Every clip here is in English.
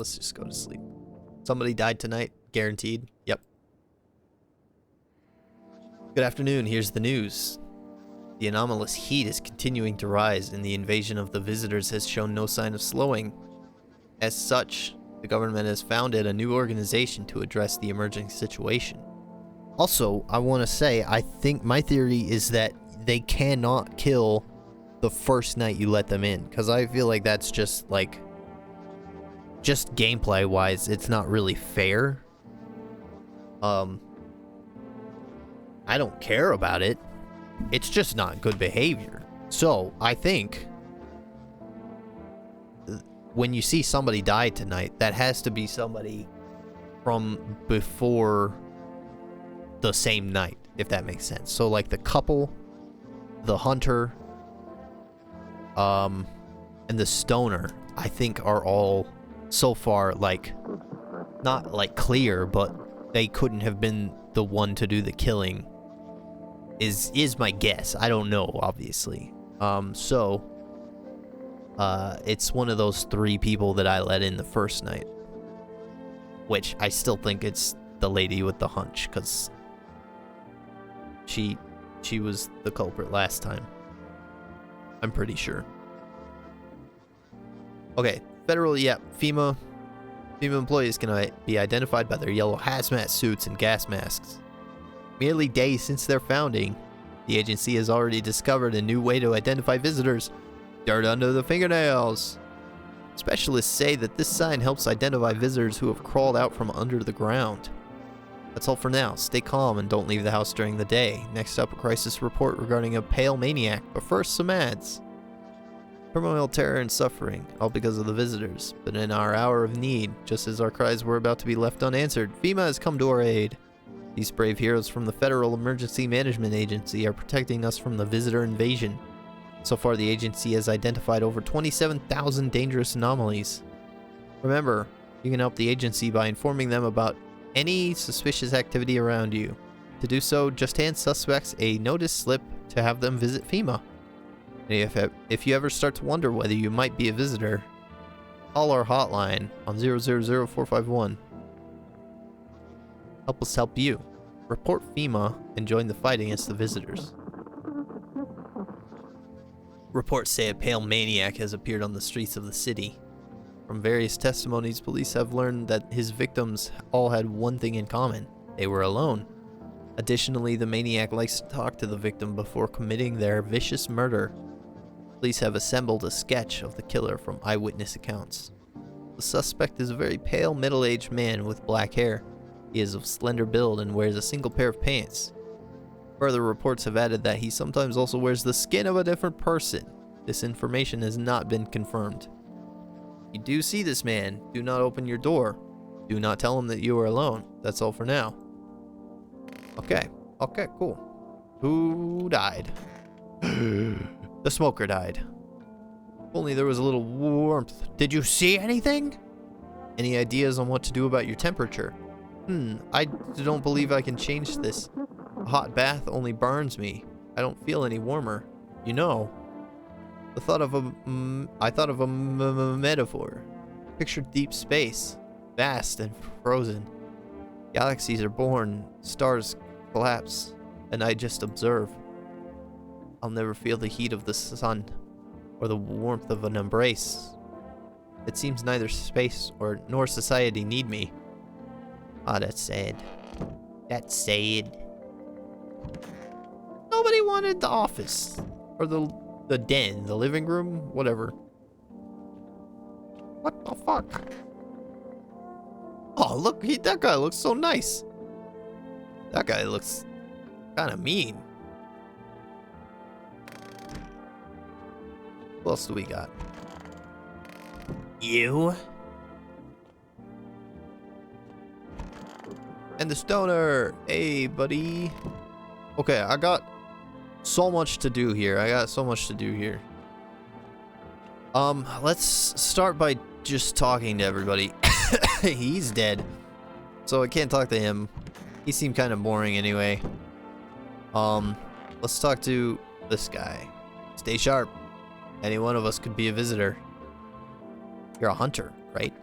let's just go to sleep. Somebody died tonight, guaranteed. Yep. Good afternoon, here's the news. The anomalous heat is continuing to rise, and the invasion of the visitors has shown no sign of slowing. As such, the government has founded a new organization to address the emerging situation. Also, I want to say, I think my theory is that they cannot kill the first night you let them in, because I feel like that's just, like, just gameplay-wise, it's not really fair. I don't care about it. It's just not good behavior. So, I think when you see somebody die tonight, that has to be somebody from before the same night, if that makes sense. So, like, the couple, the hunter, and the stoner, I think are all so far, like, not, like, clear, but they couldn't have been the one to do the killing, is my guess. I don't know, obviously. It's one of those 3 people that I let in the first night, which I still think it's the lady with the hunch, because she was the culprit last time. I'm pretty sure. Okay, FEMA employees can be identified by their yellow hazmat suits and gas masks. Merely days since their founding, the agency has already discovered a new way to identify visitors: dirt under the fingernails. Specialists say that this sign helps identify visitors who have crawled out from under the ground. That's all for now. Stay calm and don't leave the house during the day. Next up, a crisis report regarding a pale maniac, but first some ads. Turmoil, terror, and suffering, all because of the visitors. But in our hour of need, just as our cries were about to be left unanswered, FEMA has come to our aid. These brave heroes from the Federal Emergency Management Agency are protecting us from the visitor invasion. So far, the agency has identified over 27,000 dangerous anomalies. Remember, you can help the agency by informing them about any suspicious activity around you. To do so, just hand suspects a notice slip to have them visit FEMA. And if you ever start to wonder whether you might be a visitor, call our hotline on 000-451. Help us help you. Report FEMA and join the fight against the visitors. Reports say a pale maniac has appeared on the streets of the city. From various testimonies, police have learned that his victims all had one thing in common: they were alone. Additionally, the maniac likes to talk to the victim before committing their vicious murder. Police have assembled a sketch of the killer from eyewitness accounts. The suspect is a very pale, middle-aged man with black hair. He is of slender build and wears a single pair of pants. Further reports have added that he sometimes also wears the skin of a different person. This information has not been confirmed. If you do see this man, do not open your door. Do not tell him that you are alone. That's all for now. Okay, cool. Who died? The smoker died. If only there was a little warmth. Did you see anything? Any ideas on what to do about your temperature? I don't believe I can change this. A hot bath only burns me. I don't feel any warmer. You know, I thought of a metaphor. Pictured deep space, vast and frozen. Galaxies are born, stars collapse, and I just observe. I'll never feel the heat of the sun or the warmth of an embrace. It seems neither space nor society need me. Ah, that's sad. That's sad. Nobody wanted the office. Or the den, the living room, whatever. What the fuck? Oh, look, that guy looks so nice. That guy looks kind of mean. What else do we got? You? And the stoner. Hey, buddy. Okay, I got so much to do here. Let's start by just talking to everybody. He's dead, so I can't talk to him. He seemed kind of boring anyway. Let's talk to this guy. Stay sharp. Any one of us could be a visitor. You're a hunter, right?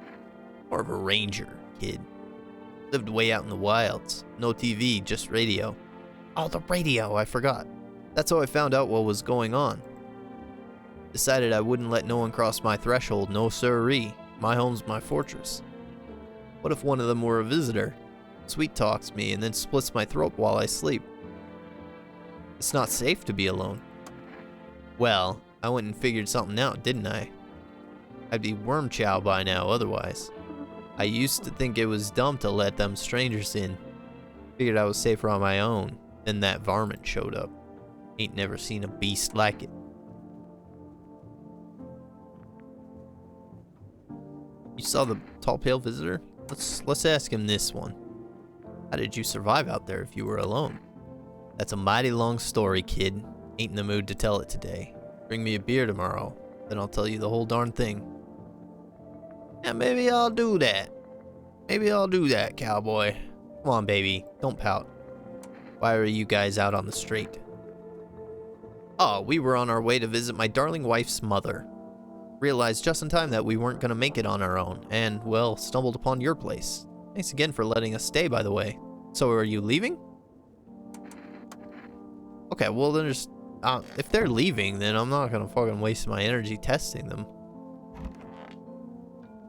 More of a ranger, kid. Lived way out in the wilds. No TV, just radio. Oh, the radio, I forgot. That's how I found out what was going on. Decided I wouldn't let no one cross my threshold, no sirree. My home's my fortress. What if one of them were a visitor? Sweet talks me and then splits my throat while I sleep. It's not safe to be alone. Well, I went and figured something out, didn't I? I'd be worm chow by now otherwise. I used to think it was dumb to let them strangers in. Figured I was safer on my own. Then that varmint showed up. Ain't never seen a beast like it. You saw the tall pale visitor? Let's ask him this one. How did you survive out there if you were alone? That's a mighty long story, kid. Ain't in the mood to tell it today. Bring me a beer tomorrow, then I'll tell you the whole darn thing. Yeah, maybe I'll do that. Maybe I'll do that, cowboy. Come on, baby. Don't pout. Why are you guys out on the street? Oh, we were on our way to visit my darling wife's mother. Realized just in time that we weren't going to make it on our own, and, well, stumbled upon your place. Thanks again for letting us stay, by the way. So, are you leaving? Okay, well, then just... if they're leaving, then I'm not going to fucking waste my energy testing them.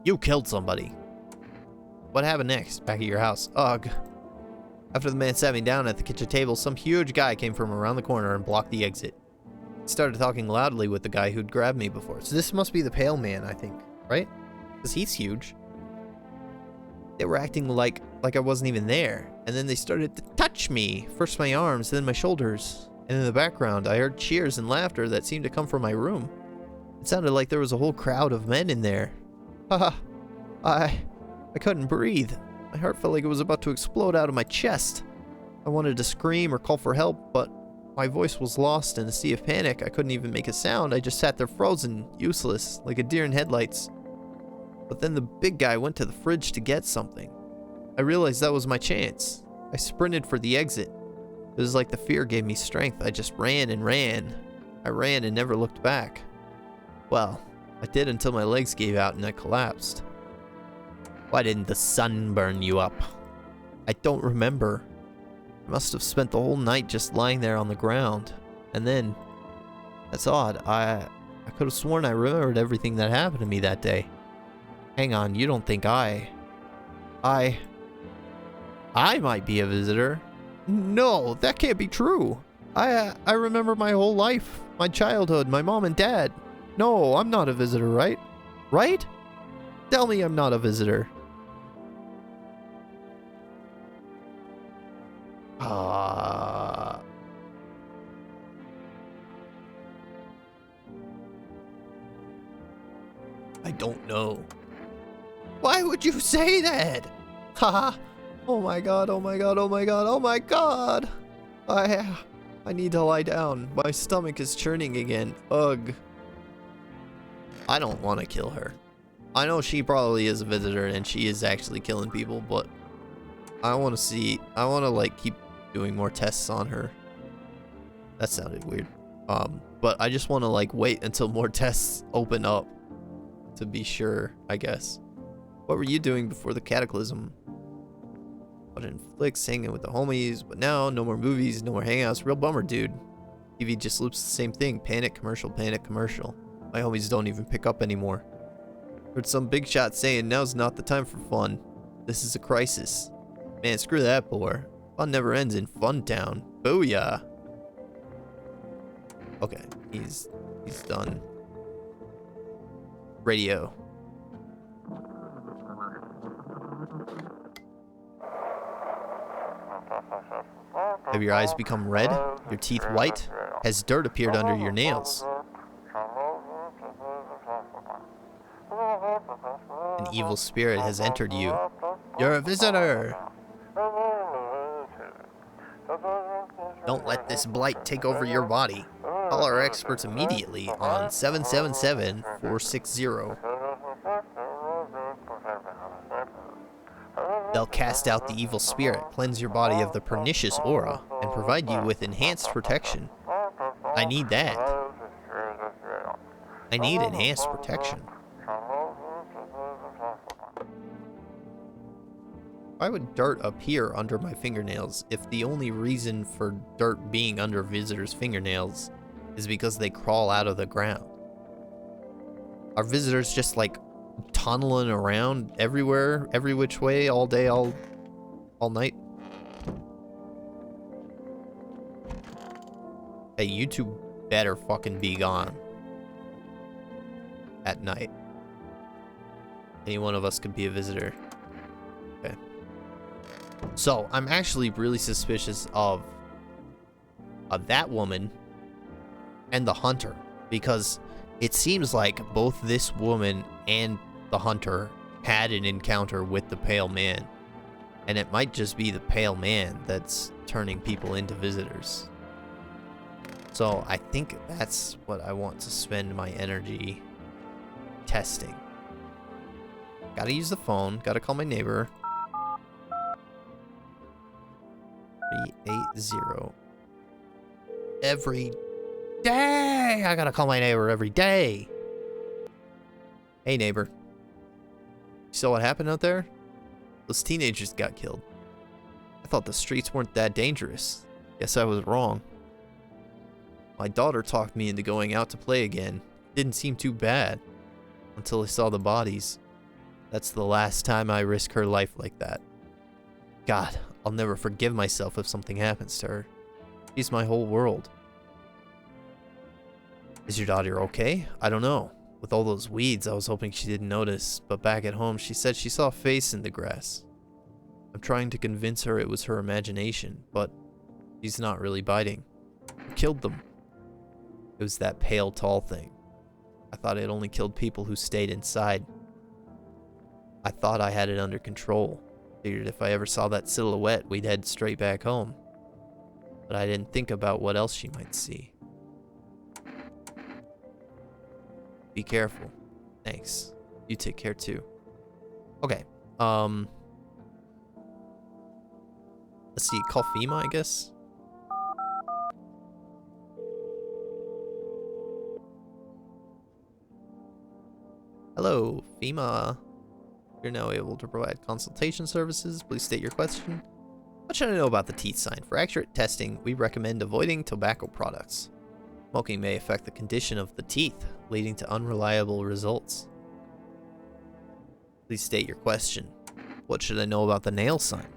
You killed somebody. What happened next? Back at your house. Ugh. After the man sat me down at the kitchen table, some huge guy came from around the corner and blocked the exit. He started talking loudly with the guy who'd grabbed me before. So this must be the pale man, I think, right? Because he's huge. They were acting like I wasn't even there. And then they started to touch me. First my arms, then my shoulders. And in the background, I heard cheers and laughter that seemed to come from my room. It sounded like there was a whole crowd of men in there. Haha. I couldn't breathe. My heart felt like it was about to explode out of my chest. I wanted to scream or call for help, but my voice was lost in a sea of panic. I couldn't even make a sound. I just sat there frozen, useless, like a deer in headlights. But then the big guy went to the fridge to get something. I realized that was my chance. I sprinted for the exit. It was like the fear gave me strength. I just ran and ran. I ran and never looked back. Well, I did until my legs gave out and I collapsed. Why didn't the sun burn you up? I don't remember. I must have spent the whole night just lying there on the ground. And then... That's odd. I could have sworn I remembered everything that happened to me that day. Hang on, you don't think I might be a visitor? No, that can't be true. I remember my whole life. My childhood, my mom and dad. No, I'm not a visitor, right? Right? Tell me I'm not a visitor. I don't know. Why would you say that? Haha. Oh my god, oh my god, oh my god, oh my god. I need to lie down. My stomach is churning again. Ugh. I don't want to kill her. I know she probably is a visitor and she is actually killing people, but I want to like keep doing more tests on her. That sounded weird. But I just want to like wait until more tests open up to be sure, I guess. What were you doing before the cataclysm? Watching flicks, hanging with the homies, but now no more movies, no more hangouts. Real bummer, dude. TV just loops the same thing. Panic, commercial, panic, commercial. My homies don't even pick up anymore. Heard some big shot saying now's not the time for fun. This is a crisis. Man, screw that, boy. Fun never ends in Fun Town. Booyah. Okay, he's done. Radio. Have your eyes become red? Your teeth white? Has dirt appeared under your nails? An evil spirit has entered you. You're a visitor! Don't let this blight take over your body. Call our experts immediately on 777-460. They'll cast out the evil spirit, cleanse your body of the pernicious aura, and provide you with enhanced protection. I need that. I need enhanced protection. Why would dirt appear under my fingernails if the only reason for dirt being under visitors' fingernails is because they crawl out of the ground? Are visitors just like tunneling around everywhere, every which way, all day, all night? Hey, you two better fucking be gone at night. Any one of us could be a visitor. Okay. So, I'm actually really suspicious of that woman and the hunter, because it seems like both this woman and the hunter had an encounter with the pale man. And it might just be the pale man that's turning people into visitors. So I think that's what I want to spend my energy testing. Gotta use the phone. Gotta call my neighbor. 380. Every day! I gotta call my neighbor every day! Hey, neighbor. You saw what happened out there? Those teenagers got killed. I thought the streets weren't that dangerous. Guess I was wrong. My daughter talked me into going out to play again. Didn't seem too bad. Until I saw the bodies. That's the last time I risk her life like that. God, I'll never forgive myself if something happens to her. She's my whole world. Is your daughter okay? I don't know. With all those weeds, I was hoping she didn't notice, but back at home, she said she saw a face in the grass. I'm trying to convince her it was her imagination, but she's not really biting. Who killed them? It was that pale, tall thing. I thought it only killed people who stayed inside. I thought I had it under control. Figured if I ever saw that silhouette, we'd head straight back home. But I didn't think about what else she might see. Be careful. Thanks. You take care too. Okay. Let's see. Call FEMA, I guess. Hello, FEMA. You're now able to provide consultation services. Please state your question. What should I know about the teeth sign? For accurate testing, we recommend avoiding tobacco products. Smoking may affect the condition of the teeth, leading to unreliable results. Please state your question. What should I know about the nail sign?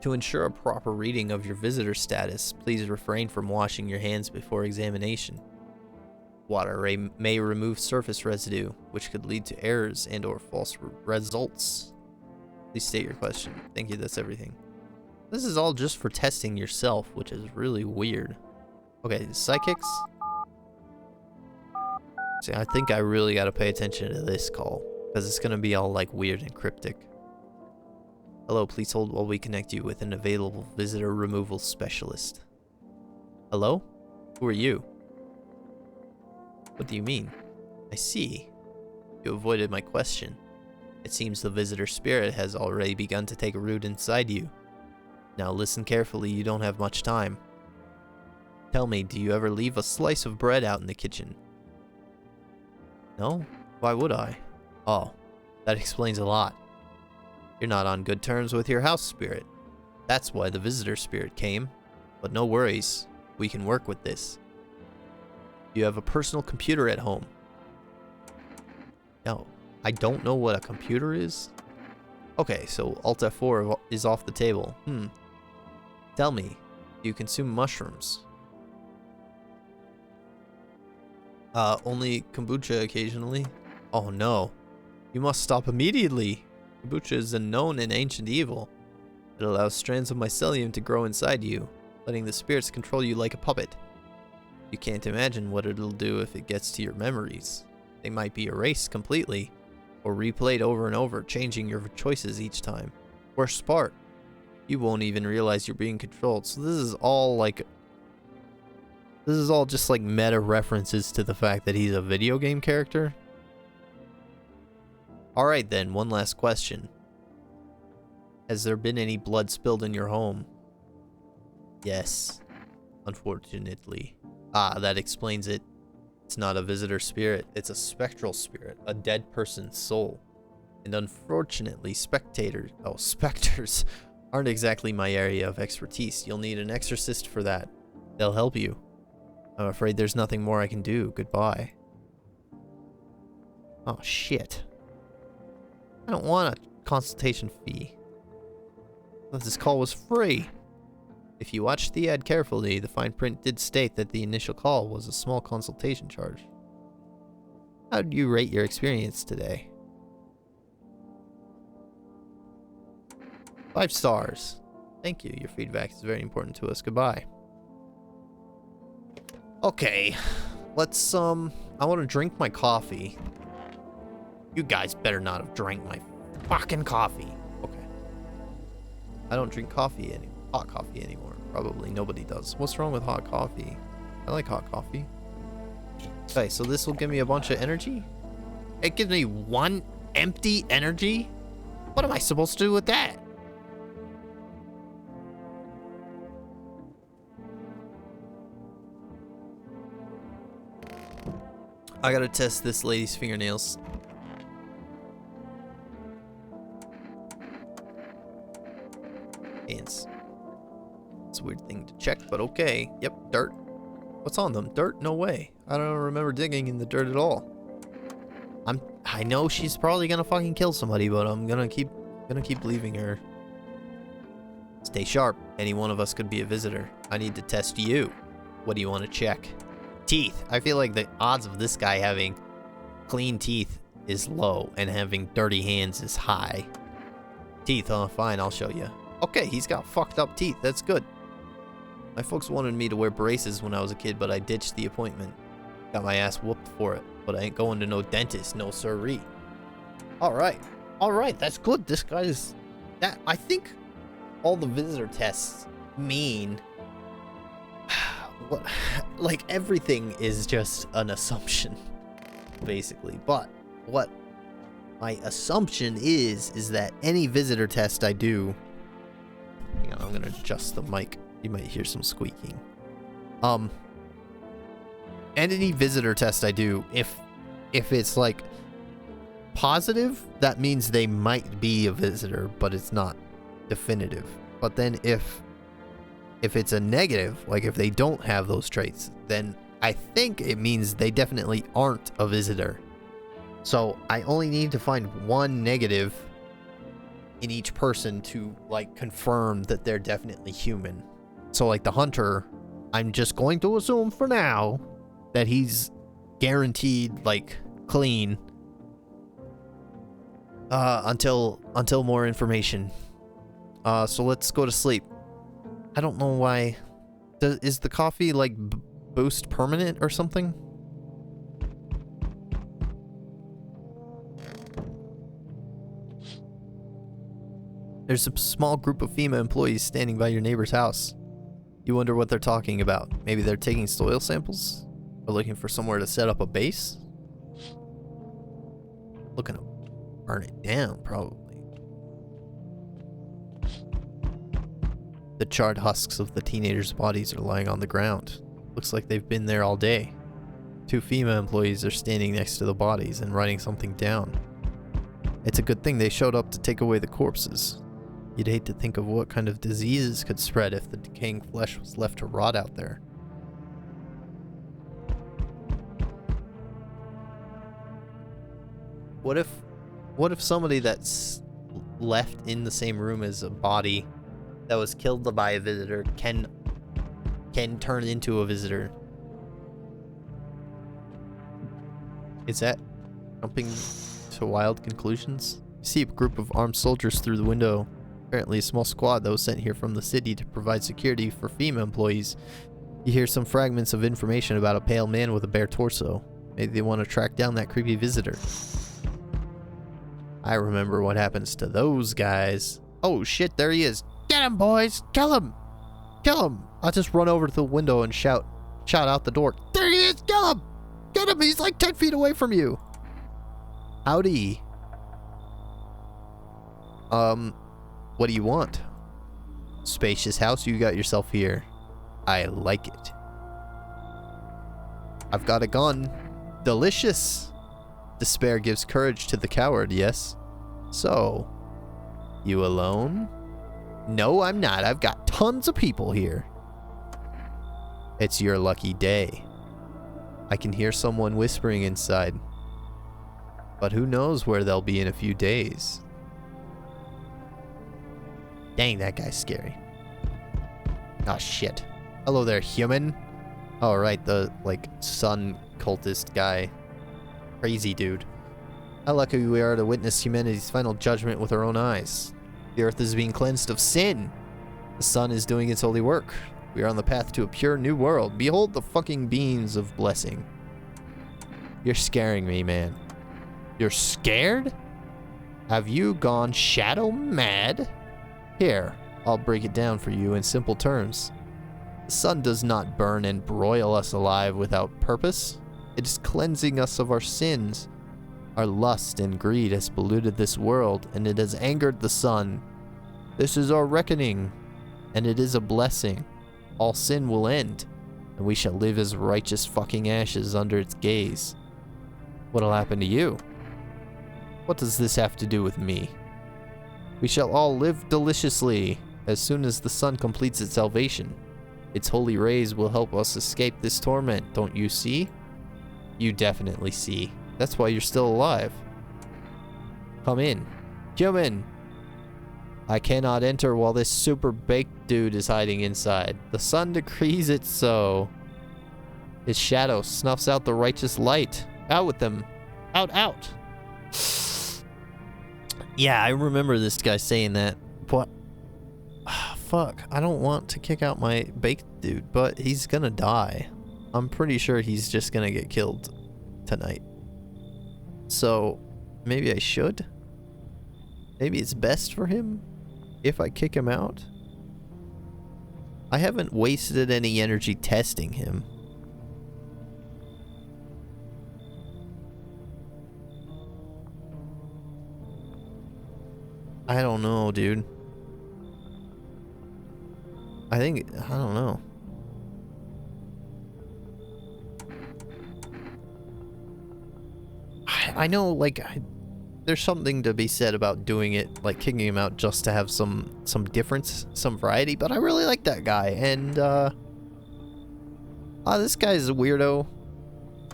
To ensure a proper reading of your visitor status, please refrain from washing your hands before examination. Water may remove surface residue, which could lead to errors and or false results. Please state your question. Thank you, that's everything. This is all just for testing yourself, which is really weird. Okay, psychics. See, I think I really gotta pay attention to this call, because it's gonna be all like weird and cryptic. Hello, please hold while we connect you with an available visitor removal specialist. Hello? Who are you? What do you mean? I see. You avoided my question. It seems the visitor spirit has already begun to take root inside you. Now listen carefully, you don't have much time. Tell me, do you ever leave a slice of bread out in the kitchen? No? Why would I? Oh, that explains a lot. You're not on good terms with your house spirit. That's why the visitor spirit came. But no worries, we can work with this. You have a personal computer at home. No, I don't know what a computer is. Okay, so Alt F4 is off the table. Tell me, do you consume mushrooms? Only kombucha occasionally. Oh no. You must stop immediately. Kombucha is a known and ancient evil. It allows strands of mycelium to grow inside you, letting the spirits control you like a puppet. You can't imagine what it'll do if it gets to your memories. They might be erased completely, or replayed over and over, changing your choices each time. Worst part, you won't even realize you're being controlled. So this is all just like meta references to the fact that he's a video game character. Alright then, one last question. Has there been any blood spilled in your home? Yes, unfortunately. Ah, that explains it. It's not a visitor spirit, it's a spectral spirit, a dead person's soul. And unfortunately, specters aren't exactly my area of expertise. You'll need an exorcist for that. They'll help you. I'm afraid there's nothing more I can do. Goodbye. Oh, shit. I don't want a consultation fee. This call was free. If you watched the ad carefully, the fine print did state that the initial call was a small consultation charge. How do you rate your experience today? 5 stars. Thank you. Your feedback is very important to us. Goodbye. Okay. Let's, I want to drink my coffee. You guys better not have drank my fucking coffee. Okay. I don't drink hot coffee anymore. Probably nobody does. What's wrong with hot coffee? I like hot coffee. Okay, so this will give me a bunch of energy? It gives me 1 empty energy? What am I supposed to do with that? I gotta test this lady's fingernails. It's a weird thing to check, but okay. Yep, dirt. What's on them? Dirt? No way. I don't remember digging in the dirt at all. I know she's probably gonna fucking kill somebody, but I'm gonna keep leaving her. Stay sharp. Any one of us could be a visitor. I need to test you. What do you want to check? Teeth. I feel like the odds of this guy having clean teeth is low and having dirty hands is high. Teeth, huh? Fine, I'll show you. Okay, he's got fucked up teeth. That's good. My folks wanted me to wear braces when I was a kid, but I ditched the appointment. Got my ass whooped for it, but I ain't going to no dentist, no siree. Alright. Alright, that's good. This guy's... I think all the visitor tests mean... like, everything is just an assumption, basically. But what my assumption is that any visitor test I do... Hang on, I'm gonna adjust the mic. You might hear some squeaking. And any visitor test I do, if it's like positive, that means they might be a visitor, but it's not definitive. But then if it's a negative, like if they don't have those traits, then I think it means they definitely aren't a visitor. So I only need to find 1 negative in each person to like confirm that they're definitely human. So like the hunter, I'm just going to assume for now that he's guaranteed like clean until more information. So let's go to sleep. I don't know why. Is the coffee like boost permanent or something? There's a small group of FEMA employees standing by your neighbor's house. You wonder what they're talking about. Maybe they're taking soil samples? Or looking for somewhere to set up a base? Looking to burn it down, probably. The charred husks of the teenagers' bodies are lying on the ground. Looks like they've been there all day. 2 FEMA employees are standing next to the bodies and writing something down. It's a good thing they showed up to take away the corpses. You'd hate to think of what kind of diseases could spread if the decaying flesh was left to rot out there. What if somebody that's left in the same room as a body that was killed by a visitor can turn into a visitor? Is that jumping to wild conclusions? You see a group of armed soldiers through the window. Apparently a small squad that was sent here from the city to provide security for FEMA employees. You hear some fragments of information about a pale man with a bare torso. Maybe they want to track down that creepy visitor. I remember what happens to those guys. Oh shit, there he is. Get him, boys! Kill him! Kill him! I'll just run over to the window and shout out the door. There he is! Kill him! Get him! He's like 10 feet away from you! Howdy. What do you want? Spacious house you got yourself here. I like it. I've got a gun. Delicious. Despair gives courage to the coward, yes? So, you alone? No, I'm not. I've got tons of people here. It's your lucky day. I can hear someone whispering inside. But who knows where they'll be in a few days. Dang, that guy's scary. Oh, shit. Hello there, human. Oh, right, the, like, sun cultist guy. Crazy dude. How lucky we are to witness humanity's final judgment with our own eyes. The earth is being cleansed of sin. The sun is doing its holy work. We are on the path to a pure new world. Behold the fucking beams of blessing. You're scaring me, man. You're scared? Have you gone shadow mad? Here, I'll break it down for you in simple terms. The sun does not burn and broil us alive without purpose. It is cleansing us of our sins. Our lust and greed has polluted this world, and it has angered the sun. This is our reckoning, and it is a blessing. All sin will end, and we shall live as righteous fucking ashes under its gaze. What'll happen to you? What does this have to do with me? We shall all live deliciously as soon as the sun completes its salvation. Its holy rays will help us escape this torment, don't you see? You definitely see. That's why you're still alive. Come in. Human! I cannot enter while this super baked dude is hiding inside. The sun decrees it so. His shadow snuffs out the righteous light. Out with them. Out, out! Yeah, I remember this guy saying that. What? Fuck, I don't want to kick out my baked dude, but he's gonna die. I'm pretty sure he's just gonna get killed tonight. So, maybe I should? Maybe it's best for him if I kick him out? I haven't wasted any energy testing him. I don't know, dude. I don't know. I know, like, there's something to be said about doing it, like kicking him out just to have some difference, some variety, but I really like that guy, and, this guy's a weirdo.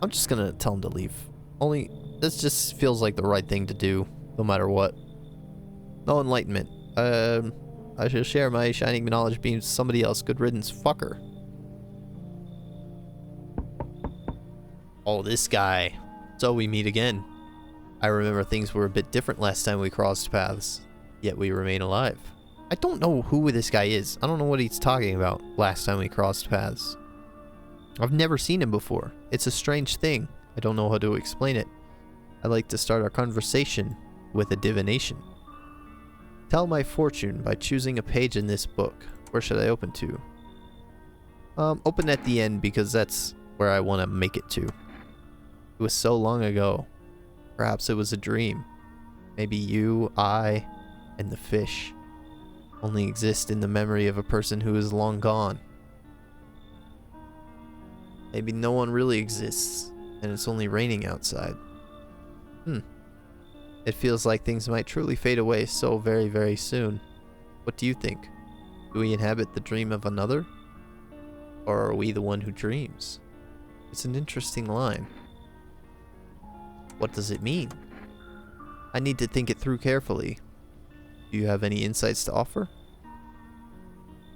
I'm just gonna tell him to leave. Only, this just feels like the right thing to do, no matter what. No enlightenment. I shall share my shining knowledge beams with somebody else. Good riddance, fucker. Oh, this guy. So we meet again. I remember things were a bit different last time we crossed paths, yet we remain alive. I don't know who this guy is. I don't know what he's talking about last time we crossed paths. I've never seen him before. It's a strange thing. I don't know how to explain it. I'd like to start our conversation with a divination. Tell my fortune by choosing a page in this book. Where should I open to? Open at the end because that's where I want to make it to. It was so long ago. Perhaps it was a dream. Maybe you, I, and the fish only exist in the memory of a person who is long gone. Maybe no one really exists, and it's only raining outside. It feels like things might truly fade away so very, very soon. What do you think? Do we inhabit the dream of another? Or are we the one who dreams? It's an interesting line. What does it mean? I need to think it through carefully. Do you have any insights to offer?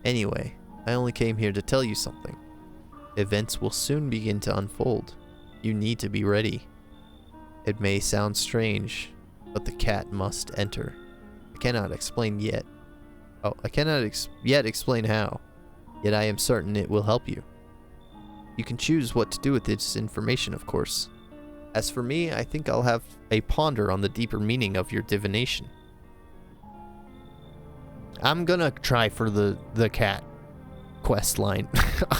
Anyway, I only came here to tell you something. Events will soon begin to unfold. You need to be ready. It may sound strange, but the cat must enter. I cannot explain yet. I cannot yet explain how. Yet I am certain it will help you. You can choose what to do with this information, of course. As for me, I think I'll have a ponder on the deeper meaning of your divination. I'm gonna try for the cat quest line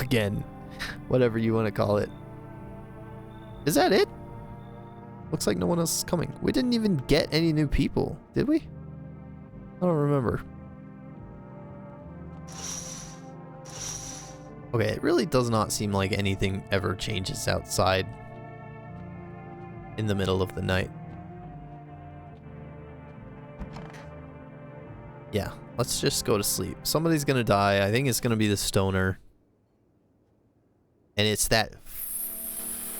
again. Whatever you want to call it. Is that it? Looks like no one else is coming. We didn't even get any new people, did we? I don't remember. Okay, it really does not seem like anything ever changes outside in the middle of the night. Yeah, let's just go to sleep. Somebody's gonna die. I think it's gonna be the stoner. And it's that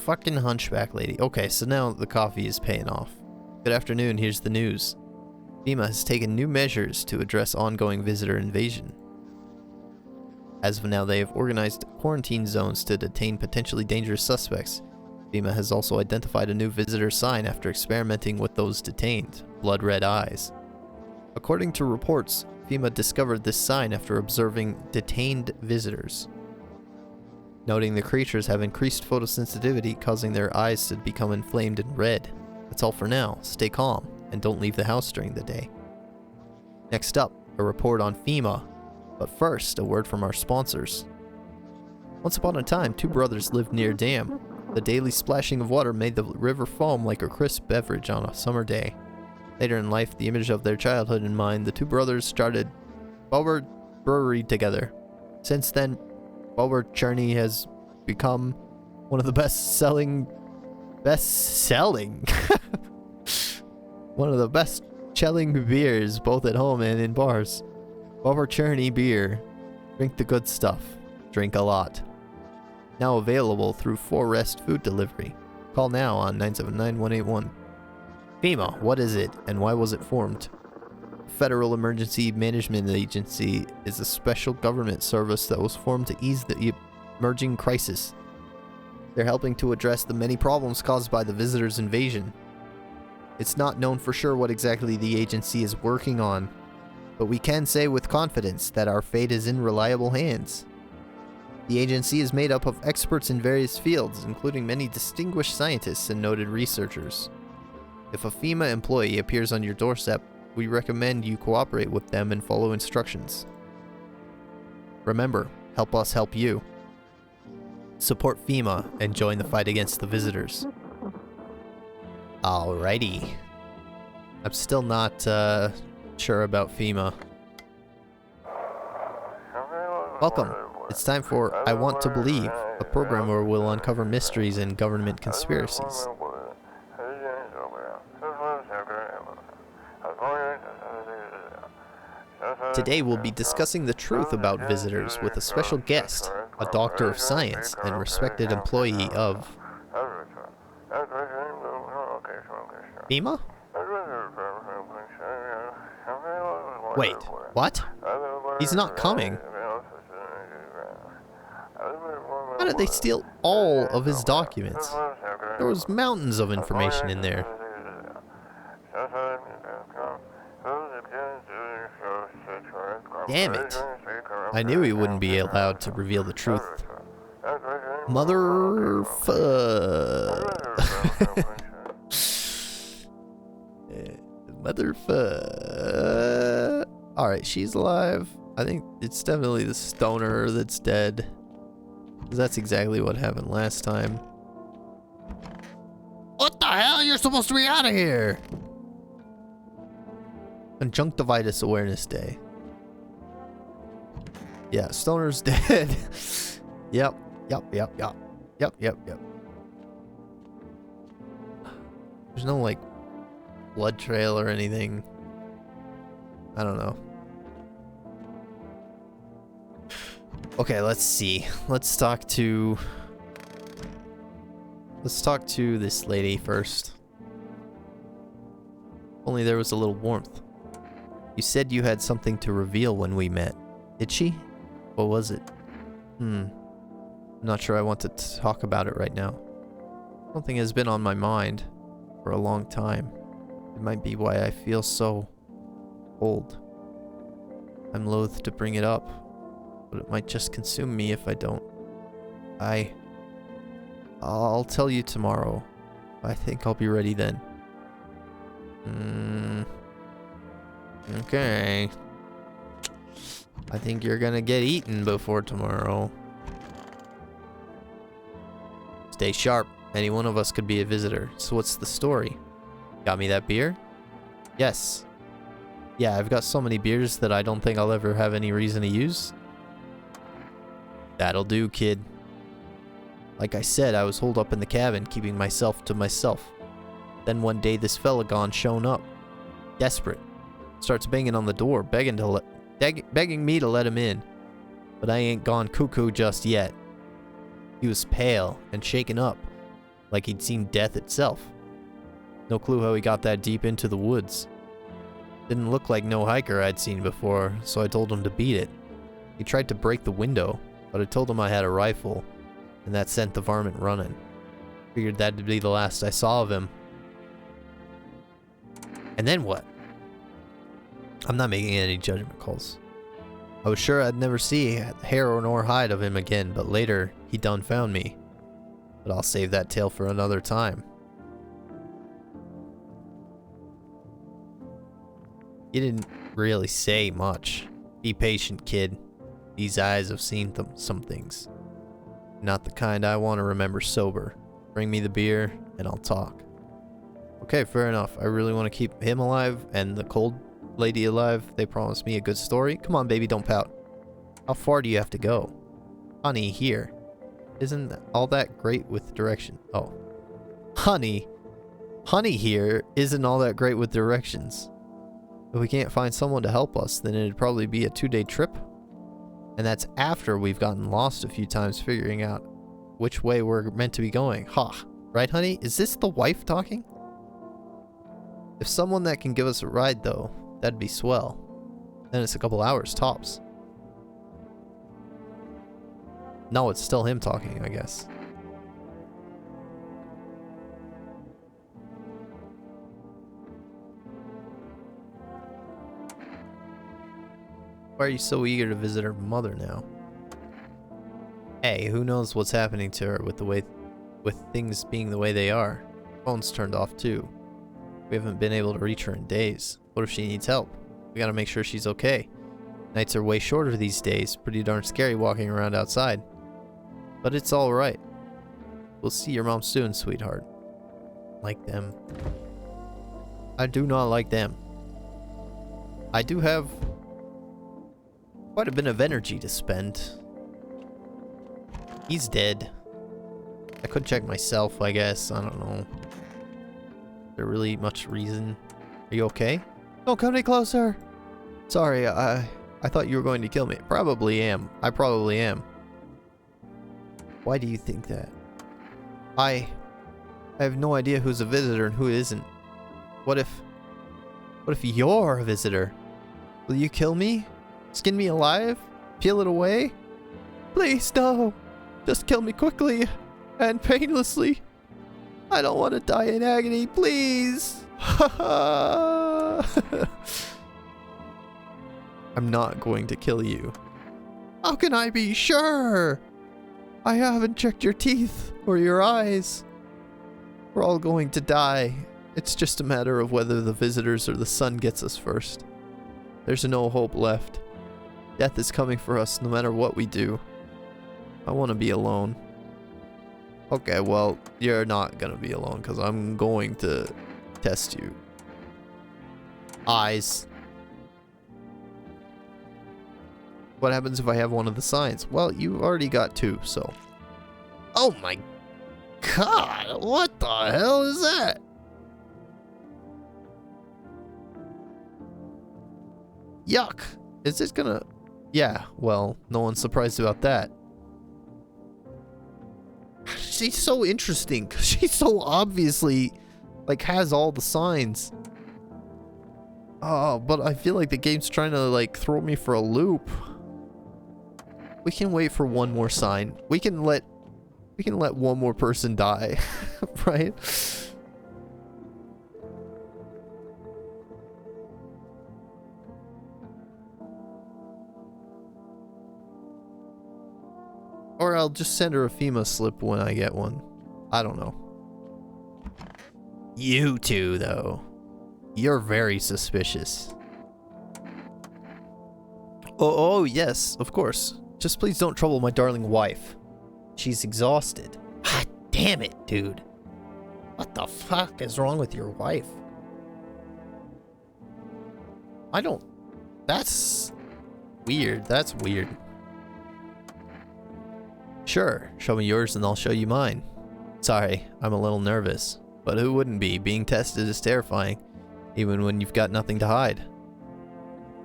fucking hunchback lady. Okay, so now the coffee is paying off. Good afternoon, here's the news. FEMA has taken new measures to address ongoing visitor invasion. As of now, they have organized quarantine zones to detain potentially dangerous suspects. FEMA has also identified a new visitor sign after experimenting with those detained, blood red eyes. According to reports, FEMA discovered this sign after observing detained visitors, noting the creatures have increased photosensitivity, causing their eyes to become inflamed and red. That's all for now. Stay calm and don't leave the house during the day. Next up, a report on FEMA. But first, a word from our sponsors. Once upon a time, two brothers lived near a dam. The daily splashing of water made the river foam like a crisp beverage on a summer day. Later in life, the image of their childhood in mind, the two brothers started Bower Brewery together. Since then, Bower Churney has become one of the best-selling one of the best-selling beers, both at home and in bars. Bower Churney beer. Drink the good stuff. Drink a lot. Now available through 4Rest food delivery. Call now on 979-181. FEMA, what is it and why was it formed? Federal Emergency Management Agency is a special government service that was formed to ease the emerging crisis. They're helping to address the many problems caused by the visitors' invasion. It's not known for sure what exactly the agency is working on, but we can say with confidence that our fate is in reliable hands. The agency is made up of experts in various fields, including many distinguished scientists and noted researchers. If a FEMA employee appears on your doorstep, we recommend you cooperate with them and follow instructions. Remember, help us help you. Support FEMA and join the fight against the visitors. Alrighty. I'm still not sure about FEMA. Welcome. It's time for I Want to Believe, a program where we'll uncover mysteries and government conspiracies. Today we'll be discussing the truth about visitors with a special guest, a doctor of science and respected employee of FEMA? Wait, what? He's not coming. How did they steal all of his documents? There was mountains of information in there. Damn it. I knew he wouldn't be allowed to reveal the truth. Alright, she's alive. I think it's definitely the stoner that's dead. That's exactly what happened last time. What the hell? You're supposed to be out of here! Conjunctivitis Awareness Day. Yeah, stoner's dead. Yep. There's no, like, blood trail or anything. I don't know. Okay, let's see. Let's talk to this lady first. Only there was a little warmth. You said you had something to reveal when we met. Did she? What was it? I'm not sure I want to talk about it right now. Something has been on my mind for a long time. It might be why I feel so cold. I'm loath to bring it up, but it might just consume me if I don't. I'll tell you tomorrow. I think I'll be ready then. Okay. I think you're gonna get eaten before tomorrow. Stay sharp. Any one of us could be a visitor. So what's the story? Got me that beer? Yes. Yeah, I've got so many beers that I don't think I'll ever have any reason to use. That'll do, kid. Like I said, I was holed up in the cabin, keeping myself to myself. Then one day this fella gone shown up. Desperate. starts banging on the door, begging me to let him in. But I ain't gone cuckoo just yet. He was pale and shaken up, like he'd seen death itself. No clue how he got that deep into the woods. Didn't look like no hiker I'd seen before, so I told him to beat it. He tried to break the window, but I told him I had a rifle, and that sent the varmint running. Figured that'd be the last I saw of him. And then what? I'm not making any judgment calls. I was sure I'd never see hair nor hide of him again, but later he done found me. But I'll save that tale for another time. He didn't really say much. Be patient, kid. These eyes have seen some things. Not the kind I want to remember sober. Bring me the beer, and I'll talk. Okay, fair enough. I really want to keep him alive, and the cold lady alive. They promised me a good story. Come on, baby, don't pout. How far do you have to go? Honey, here. Isn't all that great with direction? Oh. Honey. Honey here isn't all that great with directions. If we can't find someone to help us, then it'd probably be a 2-day trip. And that's after we've gotten lost a few times figuring out which way we're meant to be going. Ha! Right, honey? Is this the wife talking? If someone that can give us a ride, though, that'd be swell. Then it's a couple hours, tops. No, it's still him talking, I guess. Why are you so eager to visit her mother now? Hey, who knows what's happening to her with things being the way they are. Phone's turned off too. We haven't been able to reach her in days. What if she needs help? We gotta make sure she's okay. Nights are way shorter these days. Pretty darn scary walking around outside. But it's alright. We'll see your mom soon, sweetheart. Like them. I do not like them. I do have quite a bit of energy to spend. He's dead. I could check myself, I guess. I don't know. Is there really much reason? Are you okay? Don't come any closer! Sorry, I thought you were going to kill me. Probably am. I probably am. Why do you think that? I have no idea who's a visitor and who isn't. What if you're a visitor? Will you kill me? Skin me alive? Peel it away? Please, no. Just kill me quickly and painlessly. I don't want to die in agony, please. I'm not going to kill you. How can I be sure? I haven't checked your teeth or your eyes. We're all going to die. It's just a matter of whether the visitors or the sun gets us first. There's no hope left. Death is coming for us no matter what we do. I want to be alone. Okay, well, you're not gonna be alone because I'm going to test you. Eyes. What happens if I have one of the signs? Well, you've already got 2, so. Oh my god, what the hell is that? Yuck. Is this gonna... Yeah, well, no one's surprised about that. She's so interesting because she so obviously, like, has all the signs. Oh, but I feel like the game's trying to, like, throw me for a loop. We can wait for one more sign. We can let one more person die, right? Or I'll just send her a FEMA slip when I get one. I don't know. You two, though. You're very suspicious. Oh, yes, of course. Just please don't trouble my darling wife. She's exhausted. God damn it, dude. What the fuck is wrong with your wife? I don't... That's weird. That's weird. Sure, show me yours and I'll show you mine. Sorry, I'm a little nervous. But who wouldn't be? Being tested is terrifying. Even when you've got nothing to hide.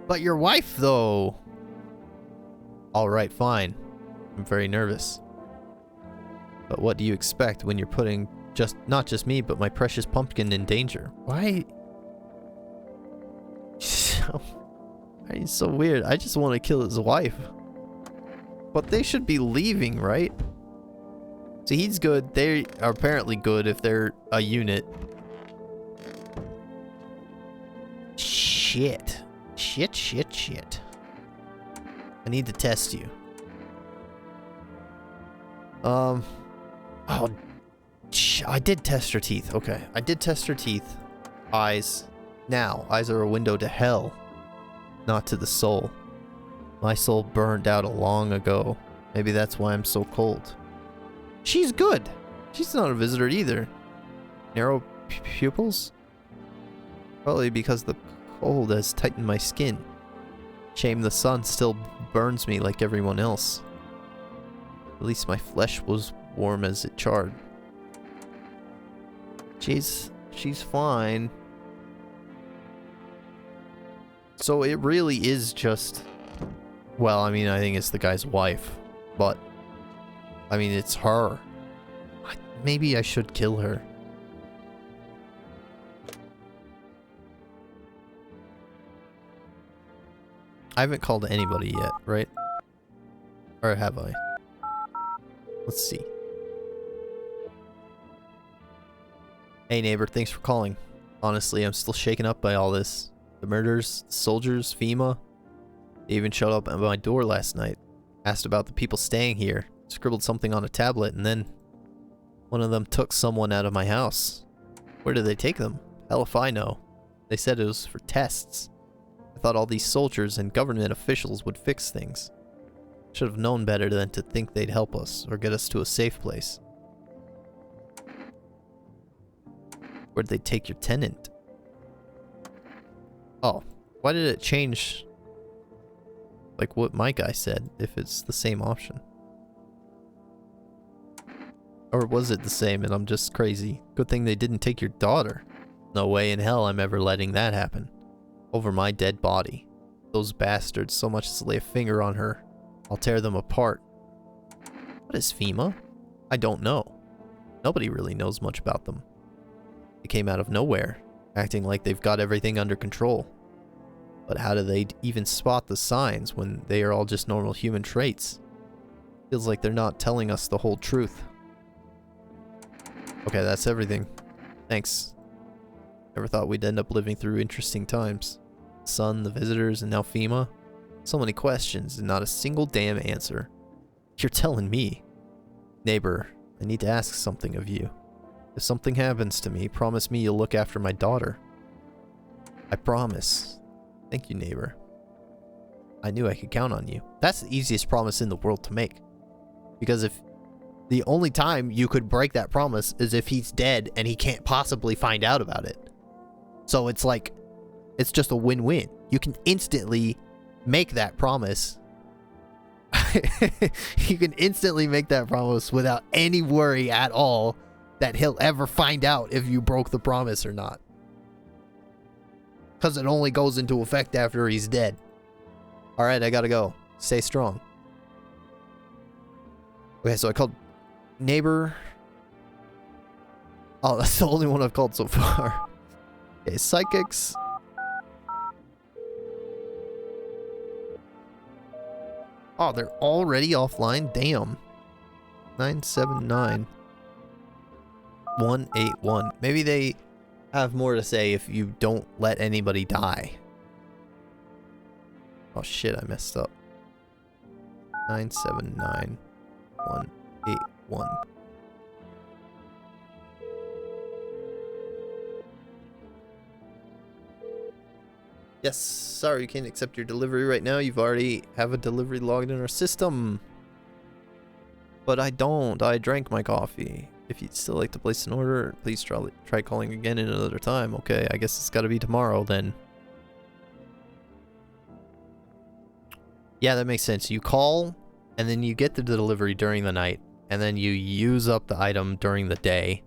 But your wife, though. Alright, fine. I'm very nervous. But what do you expect when you're putting not just me, but my precious pumpkin in danger? Why? Why are you so weird? I just want to kill his wife. But they should be leaving, right? See, he's good. They are apparently good if they're a unit. Shit. Shit. I need to test you. Oh, I did test her teeth. Okay, I did test her teeth. Eyes. Now, eyes are a window to hell, not to the soul. My soul burned out long ago. Maybe that's why I'm so cold. She's good. She's not a visitor either. Narrow pupils? Probably because the cold has tightened my skin. Shame the sun still burns me like everyone else. At least my flesh was warm as it charred. She's fine. So it really is just... Well, I mean, I think it's the guy's wife. But, I mean, it's her. Maybe I should kill her. I haven't called anybody yet, right? Or have I? Let's see. Hey neighbor, thanks for calling. Honestly, I'm still shaken up by all this. The murders, the soldiers, FEMA. They even showed up at my door last night. Asked about the people staying here. Scribbled something on a tablet and then one of them took someone out of my house. Where did they take them? Hell if I know. They said it was for tests. I thought all these soldiers and government officials would fix things. Should have known better than to think they'd help us or get us to a safe place. Where'd they take your tenant? Oh, why did it change like what my guy said if it's the same option? Or was it the same and I'm just crazy? Good thing they didn't take your daughter. No way in hell I'm ever letting that happen. Over my dead body. Those bastards so much as lay a finger on her. I'll tear them apart. What is FEMA? I don't know. Nobody really knows much about them. They came out of nowhere, acting like they've got everything under control. But how do they even spot the signs when they are all just normal human traits? Feels like they're not telling us the whole truth. Okay, that's everything. Thanks. Never thought we'd end up living through interesting times. The sun, the visitors, and now FEMA. So many questions and not a single damn answer. You're telling me. Neighbor, I need to ask something of you. If something happens to me, promise me you'll look after my daughter. I promise. Thank you, neighbor. I knew I could count on you. That's the easiest promise in the world to make. Because if the only time you could break that promise is if he's dead and he can't possibly find out about it. So it's like, it's just a win-win. You can instantly make that promise. You can instantly make that promise without any worry at all that he'll ever find out if you broke the promise or not. Because it only goes into effect after he's dead. Alright, I gotta go. Stay strong. Okay, so I called neighbor. Oh, that's the only one I've called so far. Okay, psychics. Oh, they're already offline? Damn. 979 181. Maybe they have more to say if you don't let anybody die. Oh shit, I messed up. 979 181. Yes, sorry, you can't accept your delivery right now. You've already have a delivery logged in our system. But I don't. I drank my coffee. If you'd still like to place an order, please try calling again in another time. Okay, I guess it's got to be tomorrow then. Yeah, that makes sense. You call, and then you get the delivery during the night, and then you use up the item during the day.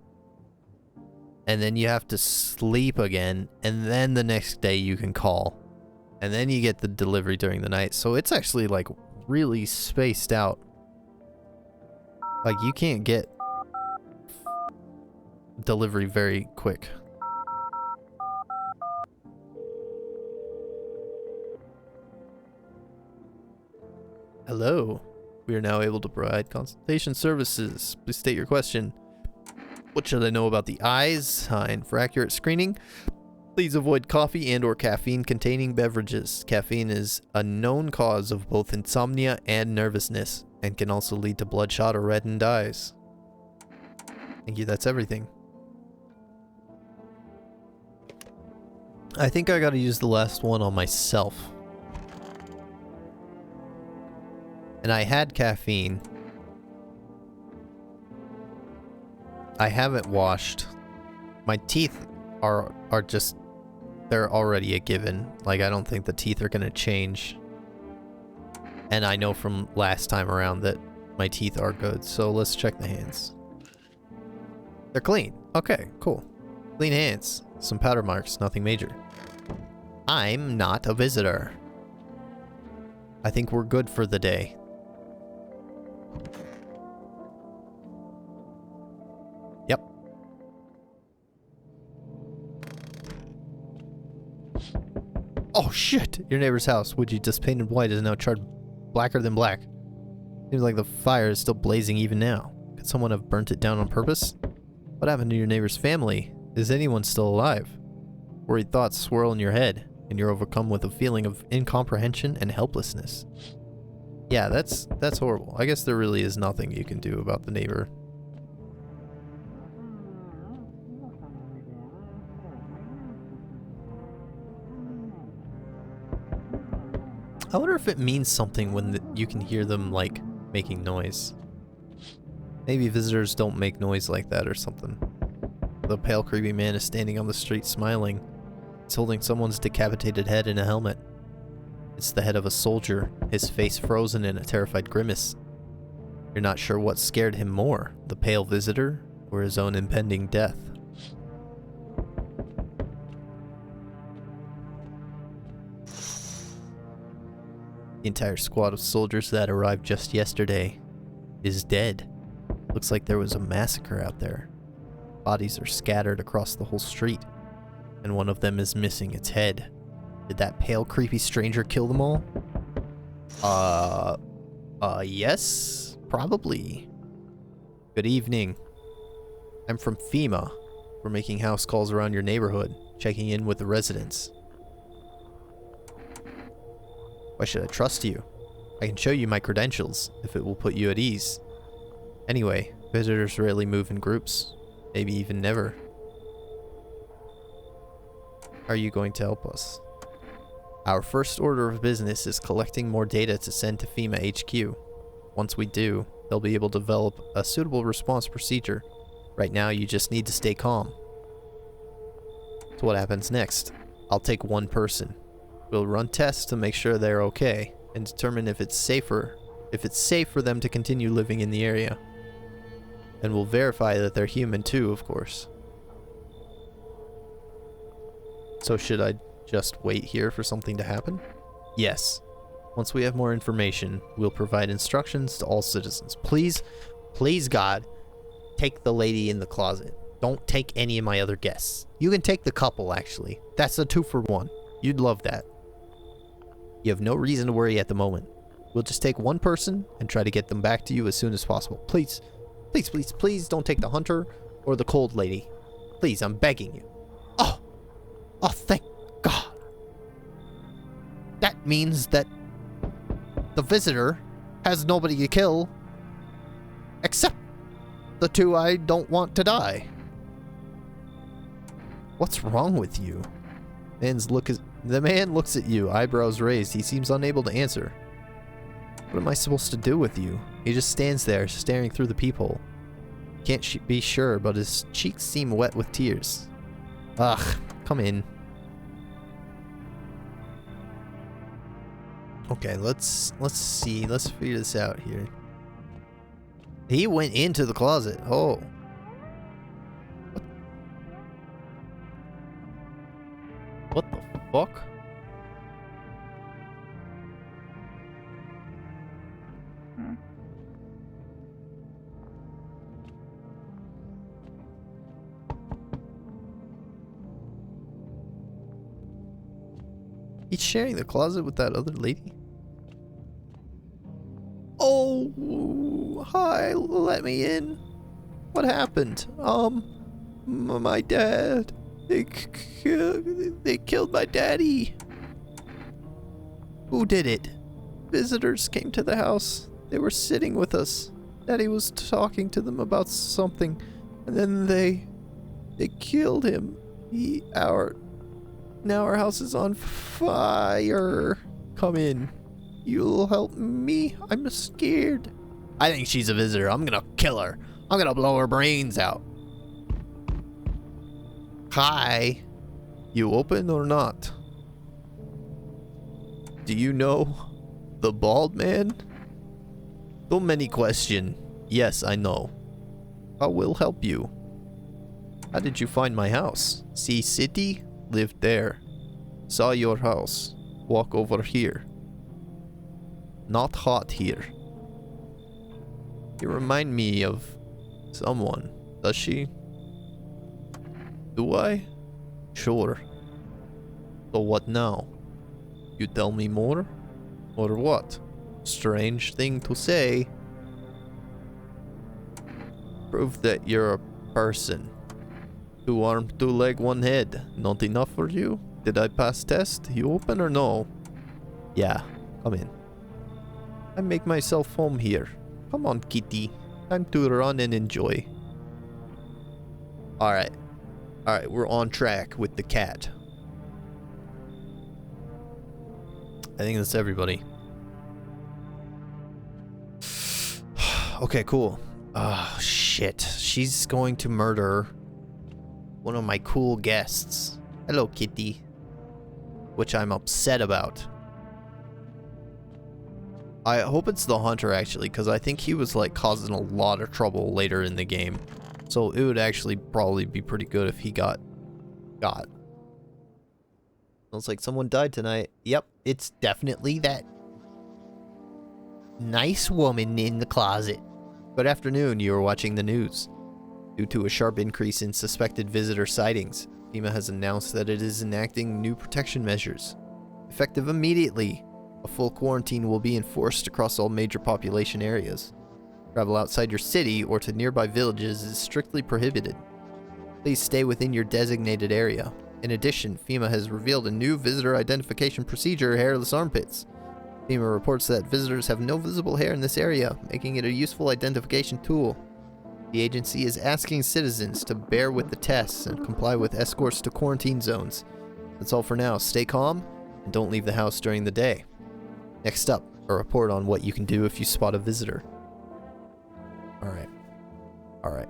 And then you have to sleep again, and then the next day you can call. And then you get the delivery during the night. So it's actually like really spaced out. Like you can't get delivery very quick. Hello. We are now able to provide consultation services. Please state your question. What should I know about the eyes? And for accurate screening, please avoid coffee and or caffeine containing beverages. Caffeine is a known cause of both insomnia and nervousness and can also lead to bloodshot or reddened eyes. Thank you, that's everything. I think I gotta use the last one on myself. And I had caffeine. I haven't washed. My teeth are just, they're already a given. Like, I don't think the teeth are gonna change. And I know from last time around that my teeth are good, so let's check the hands. They're clean. Okay, cool. Clean hands. Some powder marks, nothing major. I'm not a visitor. I think we're good for the day. Yep. Oh shit! Your neighbor's house, which you just painted white, is now charred blacker than black. Seems like the fire is still blazing even now. Could someone have burnt it down on purpose? What happened to your neighbor's family? Is anyone still alive? Worried thoughts swirl in your head, and you're overcome with a feeling of incomprehension and helplessness. Yeah, that's horrible. I guess there really is nothing you can do about the neighbor. I wonder if it means something when you can hear them, like, making noise. Maybe visitors don't make noise like that or something. The pale, creepy man is standing on the street smiling. He's holding someone's decapitated head in a helmet. It's the head of a soldier, his face frozen in a terrified grimace. You're not sure what scared him more, the pale visitor or his own impending death. The entire squad of soldiers that arrived just yesterday is dead. Looks like there was a massacre out there. Bodies are scattered across the whole street, and one of them is missing its head. Did that pale, creepy stranger kill them all? Yes, probably. Good evening. I'm from FEMA. We're making house calls around your neighborhood, checking in with the residents. Why should I trust you? I can show you my credentials, if it will put you at ease. Anyway, visitors rarely move in groups. Maybe even never. Are you going to help us? Our first order of business is collecting more data to send to FEMA HQ. Once we do, they'll be able to develop a suitable response procedure. Right now, you just need to stay calm. So what happens next? I'll take one person. We'll run tests to make sure they're okay, and determine if it's safe for them to continue living in the area. And we'll verify that they're human too, of course. So should I just wait here for something to happen? Yes. Once we have more information, we'll provide instructions to all citizens. Please, please God, take the lady in the closet. Don't take any of my other guests. You can take the couple, actually. That's a 2-for-1. You'd love that. You have no reason to worry at the moment. We'll just take one person and try to get them back to you as soon as possible. Please, please, please, please don't take the hunter or the cold lady. Please, I'm begging you. Oh, thank God. That means that the visitor has nobody to kill except the two I don't want to die. What's wrong with you? The man looks at you, eyebrows raised. He seems unable to answer. What am I supposed to do with you? He just stands there, staring through the peephole. Can't be sure, but his cheeks seem wet with tears. Ugh, come in. Okay, let's see. Let's figure this out here. He went into the closet. Oh. What the fuck? He's sharing the closet with that other lady? Oh, hi, let me in. What happened? My dad. They killed my daddy. Who did it? Visitors came to the house. They were sitting with us. Daddy was talking to them about something, and then they killed him. Now our house is on fire. Come in. You'll help me? I'm scared. I think she's a visitor. I'm gonna kill her. I'm gonna blow her brains out. Hi. You open or not? Do you know the bald man? So many questions. Yes, I know. I will help you. How did you find my house? See city? Lived there. Saw your house. Walk over here. Not hot here. You remind me of someone. Does she? Do I? Sure. So what now? You tell me more? Or what? Strange thing to say. Prove that you're a person. 2 arm, 2 leg, 1 head. Not enough for you? Did I pass test? You open or no? Yeah, come in. I make myself home here. Come on, kitty. Time to run and enjoy. Alright. Alright, we're on track with the cat. I think that's everybody. Okay, cool. Oh, shit. She's going to murder one of my cool guests. Hello, kitty. Which I'm upset about. I hope it's the hunter, actually, because I think he was, like, causing a lot of trouble later in the game. So it would actually probably be pretty good if he got. Looks like someone died tonight. Yep, it's definitely that nice woman in the closet. Good afternoon, you are watching the news. Due to a sharp increase in suspected visitor sightings, FEMA has announced that it is enacting new protection measures. Effective immediately, a full quarantine will be enforced across all major population areas. Travel outside your city or to nearby villages is strictly prohibited. Please stay within your designated area. In addition, FEMA has revealed a new visitor identification procedure, hairless armpits. FEMA reports that visitors have no visible hair in this area, making it a useful identification tool. The agency is asking citizens to bear with the tests and comply with escorts to quarantine zones. That's all for now. Stay calm and don't leave the house during the day. Next up, a report on what you can do if you spot a visitor. Alright.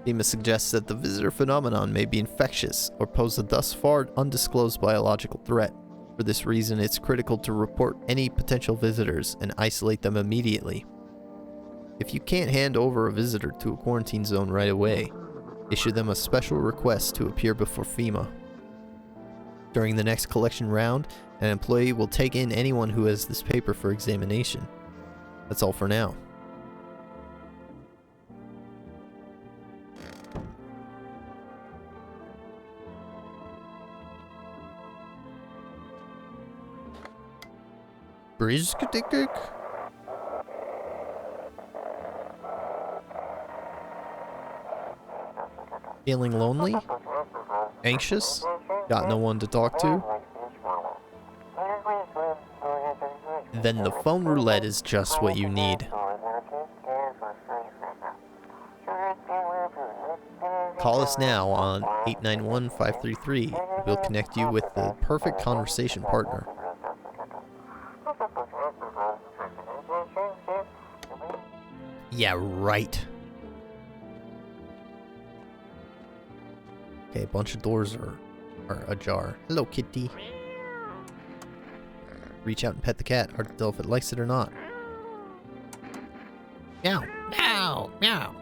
FEMA suggests that the visitor phenomenon may be infectious or pose a thus far undisclosed biological threat. For this reason, it's critical to report any potential visitors and isolate them immediately. If you can't hand over a visitor to a quarantine zone right away, issue them a special request to appear before FEMA. During the next collection round, an employee will take in anyone who has this paper for examination. That's all for now. Brizkadikik? Feeling lonely? Anxious? Got no one to talk to? Then the phone roulette is just what you need. Call us now on 891-533. We'll connect you with the perfect conversation partner. Yeah, right. Okay, a bunch of doors are ajar. Hello, kitty. Reach out and pet the cat. Hard to tell if it likes it or not. Meow, meow, meow.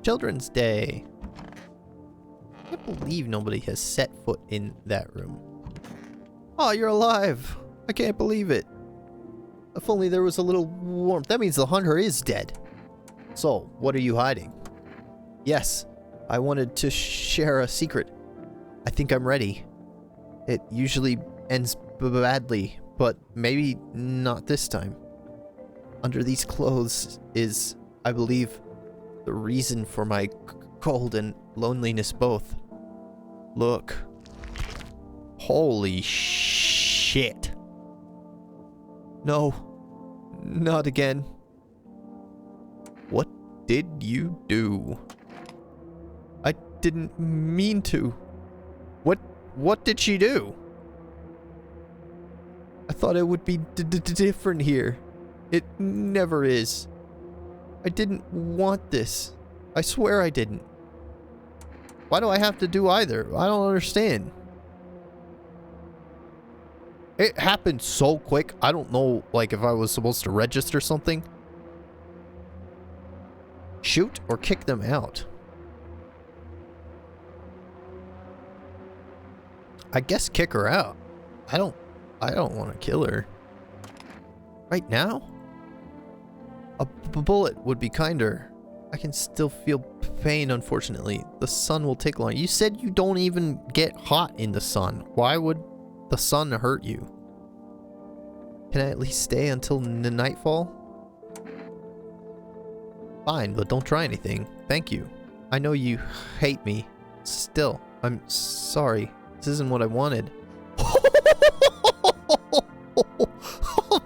Children's Day. I can't believe nobody has set foot in that room. Oh, you're alive. I can't believe it. If only there was a little warmth. That means the hunter is dead. So, what are you hiding? Yes, I wanted to share a secret. I think I'm ready. It usually ends badly, but maybe not this time. Under these clothes is, I believe, the reason for my cold and loneliness both. Look. Holy shit. No. Not again. What did you do? I didn't mean to. What did she do? I thought it would be different here. It never is. I didn't want this. I swear I didn't. Why do I have to do either? I don't understand. It happened so quick. I don't know, like, if I was supposed to register something. Shoot or kick them out. I guess kick her out. I don't want to kill her. Right now? A bullet would be kinder. I can still feel pain, unfortunately. The sun will take long. You said you don't even get hot in the sun. Why would the sun hurt you? Can I at least stay until nightfall? Fine, but don't try anything. Thank you. I know you hate me. Still, I'm sorry. This isn't what I wanted. Oh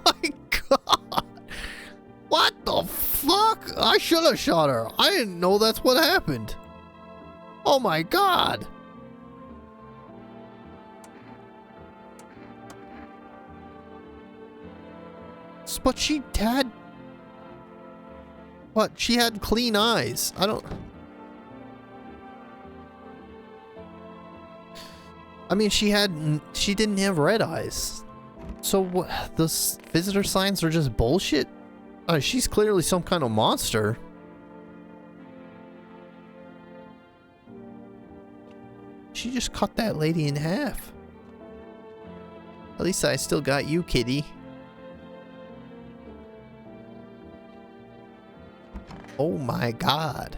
my god! What the fuck? I should have shot her. I didn't know that's what happened. Oh my god! But she had... What? She had clean eyes. I don't... I mean, she didn't have red eyes. So what? Those visitor signs are just bullshit? She's clearly some kind of monster. She just cut that lady in half. At least I still got you, kitty. Oh my god.